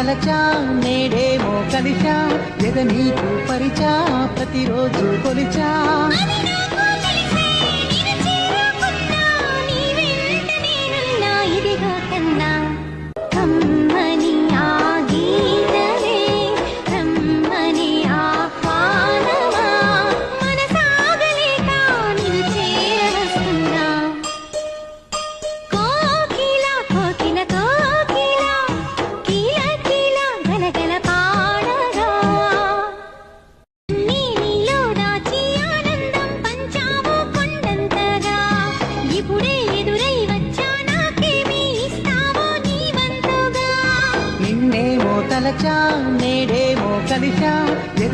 తలచా నేడేమో కలిశా ఎద నీకు పరిచా ప్రతిరోజు కొలిచా తలచా నేడేమో కలిశా